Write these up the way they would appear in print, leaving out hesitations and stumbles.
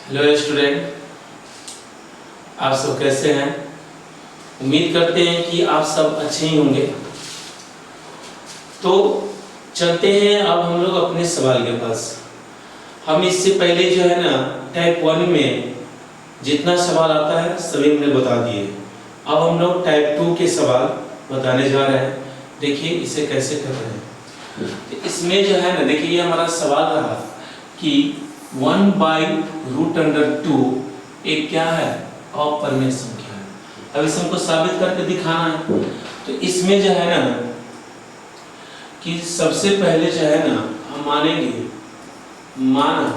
Hello student, आप सब कैसे हैं? उम्मीद करते हैं कि आप सब अच्छे ही होंगे। तो चलते हैं अब हम लोग अपने सवाल के पास। हम इससे पहले जो है ना टाइप 1 में जितना सवाल आता है सभी हमने बता दिए। अब हम लोग टाइप 2 के सवाल बताने जा रहे हैं। देखिए इसे कैसे कर रहे हैं। तो इसमें जो है ना देखिए ये हमारा सवाल रहा कि 1/√2 एक क्या है? अपरिमेय संख्या है। अब इसे हमको साबित करके दिखाना है। तो इसमें जो है ना कि सबसे पहले जो है ना हम मानेंगे माना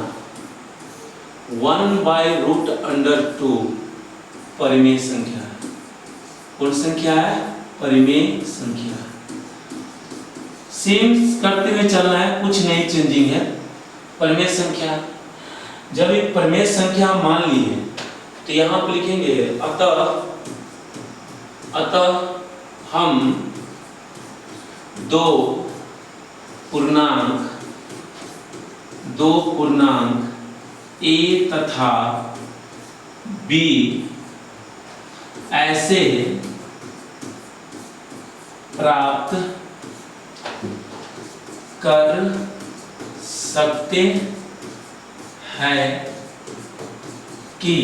1/√2 परिमेय संख्या है। कौन संख्या है? परिमेय संख्या है। सेम करते हुए चलना है, कुछ नहीं चेंजिंग है। परिमेय संख्या, जब एक परिमेय संख्या मान लिए तो यहां पर लिखेंगे अतः हम दो पूर्णांक a तथा b ऐसे प्राप्त कर सकते हैं कि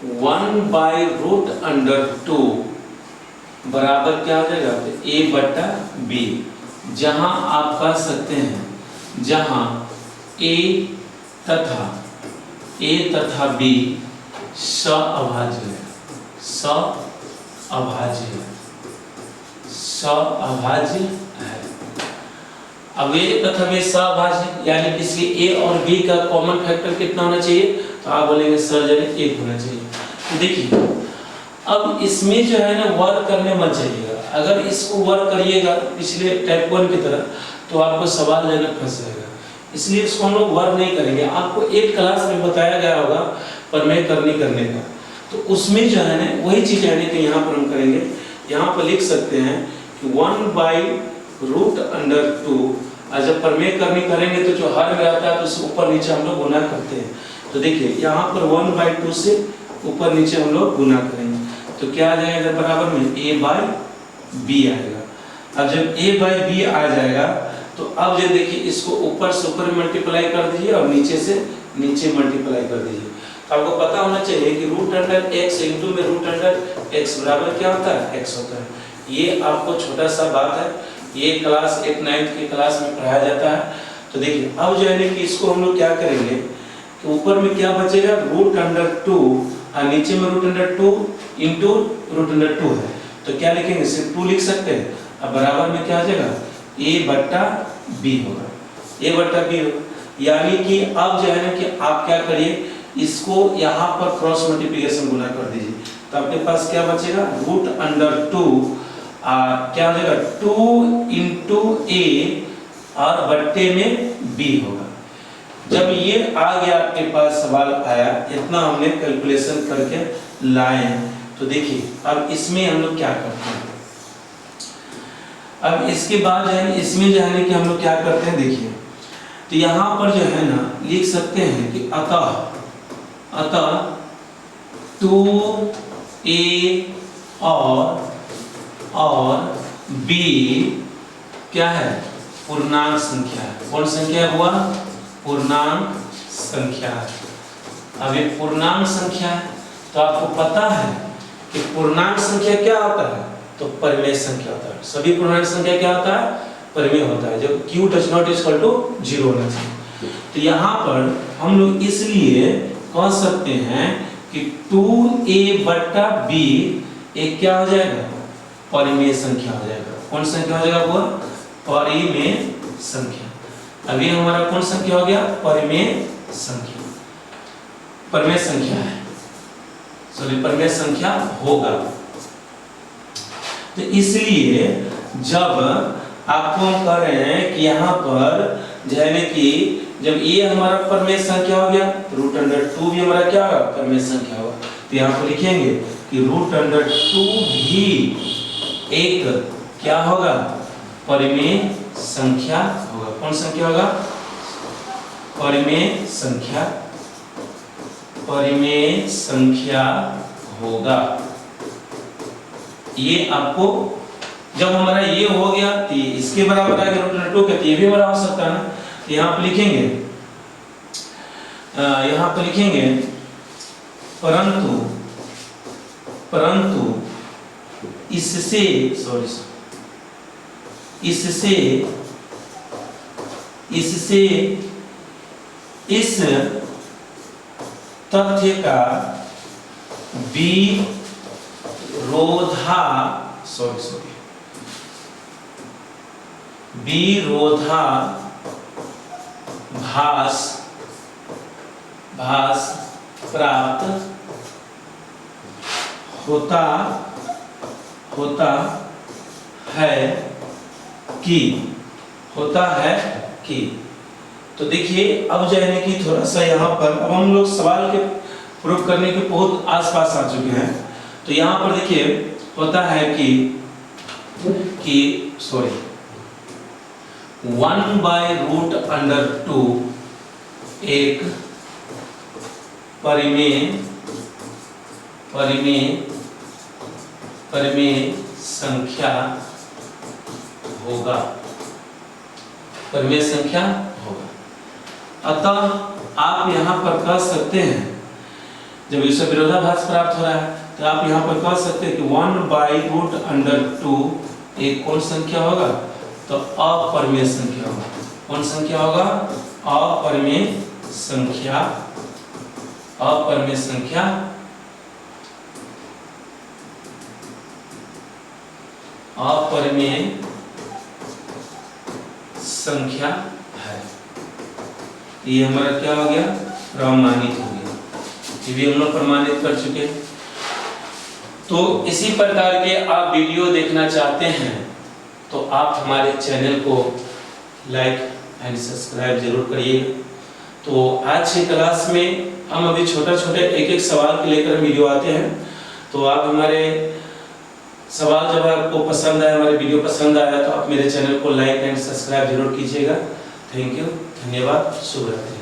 1/√2 बराबर क्या हो जाएगा? a/b। जहां आप कह सकते हैं जहां a तथा b सअभाज्य है। सअभाज्य है। अब a तथा b सअभाज्य यानी कि इसलिए a और b का कॉमन फैक्टर कितना होना चाहिए? तो आप बोलेंगे सर जने 1 होना चाहिए। तो देखिए अब इसमें जो है ना वर्क करने मत जाइएगा। अगर इसको वर्क करिएगा पिछले टाइप 1 की तरह तो आपको सवाल लेना फंस जाएगा। इसलिए इसको हम लोग वर्क नहीं करेंगे। आपको एक क्लास में बताया गया होगा परिमेय करने का, तो उसमें जो है ना वही चीज है कि यहाँ पर हम करेंगे। यहाँ पर लिख सकते हैं कि 1/√2 और जब परिमेय करेंगे तो जो हर में आता है तो उससे ऊपर नीचे हम लोग गुना करते हैं। तो देखिए यहाँ पर 1/2 से ऊपर नीचे हम लोग गुना करेंगे तो क्या आ जाएगा? बराबर में a/b आएगा। अब जब a/b आ जाएगा तो अब जो देखिए इसको ऊपर से ऊपर मल्टीप्लाई कर दीजिए और नीचे से नीचे मल्टीप्लाई कर दीजिए। तो आपको पता होना चाहिए कि √x इंटू में √x बराबर क्या होता है? x होता है। ये आपको छोटा सा बात है, ये क्लास 8-9 की क्लास में पढ़ाया जाता है। तो देखिए अब जो है कि इसको हम लोग क्या करेंगे कि ऊपर में क्या बचेगा? √2 और नीचे में √2 इंटू √2 है तो क्या लिखेंगे? सिर्फ 2 लिख सकते हैं। अब बराबर में क्या आ जाएगा? a/b होगा। a/b होगा यानी कि अब जो है ना कि आप क्या करिए इसको यहाँ पर क्रॉस मल्टीप्लिकेशन गुना कर दीजिए तो आपके पास क्या बचेगा? √2 क्या हो जाएगा? 2 इंटू a और बट्टे में b होगा। जब ये आ गया आपके पास सवाल आया, इतना हमने कैलकुलेशन करके लाए हैं। तो देखिए अब इसमें हम लोग क्या करते हैं। अब इसके बाद जो है इसमें जो है कि हम लोग क्या करते हैं देखिए तो यहाँ पर जो है ना लिख सकते हैं कि अतः 2a और b क्या है? पूर्णांक संख्या है। कौन संख्या हुआ? पूर्णांक संख्या है। अब ये पूर्णांक संख्या है तो आपको पता है कि पूर्णांक संख्या क्या होता है? तो परिमेय संख्या होता है। सभी पूर्णांक संख्या क्या होता है? परिमेय होता है। जब q ≠ 0 होना चाहिए। तो यहाँ पर हम लोग इसलिए कह सकते हैं कि 2a/b एक क्या हो जाएगा? परिमेय संख्या हो जाएगा। कौन संख्या हो जाएगा? वो परिमेय संख्या। अभी हमारा कौन संख्या हो गया? परिमेय संख्या। परिमेय संख्या है, सॉरी परिमेय संख्या होगा। तो इसलिए जब आपको हम कह रहे हैं कि यहाँ पर जो है कि जब ये हमारा परिमेय संख्या हो गया √2 भी हमारा क्या होगा? परिमेय संख्या होगा। तो यहाँ पर लिखेंगे कि √2 भी एक क्या होगा? परिमेय संख्या होगा। कौन संख्या होगा? परिमेय संख्या, परिमेय संख्या होगा। ये आपको जब हमारा ये हो गया तो इसके बराबर आ गया √2 के, तो ये भी बड़ा हो सकता है ना। तो यहाँ पे लिखेंगे, यहाँ पे लिखेंगे परंतु, परंतु इससे इससे इससे इस तथ्य का विरोधाभास प्राप्त होता है कि तो देखिए अब जो है कि थोड़ा सा यहाँ पर अब हम लोग सवाल के प्रूफ करने के बहुत आसपास आ चुके हैं। तो यहाँ पर देखिए होता है कि 1/√2 एक परिमेय संख्या होगा, परिमेय संख्या होगा। अतः आप यहाँ पर कह सकते हैं, जब इससे विरोधाभास प्राप्त हो रहा है तो आप यहाँ पर कह सकते हैं कि 1/√2 एक कौन संख्या होगा? तो अपरिमेय संख्या होगा। कौन संख्या होगा? अपरिमेय संख्या, अपरिमेय संख्या, अपरिमेय संख्या है। ये हमारा क्या हो गया? प्रमाणित हो गया। ये भी हम लोग प्रमाणित कर चुके हैं। तो इसी प्रकार के आप वीडियो देखना चाहते हैं तो आप हमारे चैनल को लाइक एंड सब्सक्राइब जरूर करिएगा। तो आज की क्लास में हम अभी छोटा एक सवाल के लेकर वीडियो आते हैं। तो आप हमारे सवाल जब आपको पसंद आया, हमारे वीडियो पसंद आया तो आप मेरे चैनल को लाइक एंड सब्सक्राइब जरूर कीजिएगा। थैंक यू, धन्यवाद, शुभ रात्रि।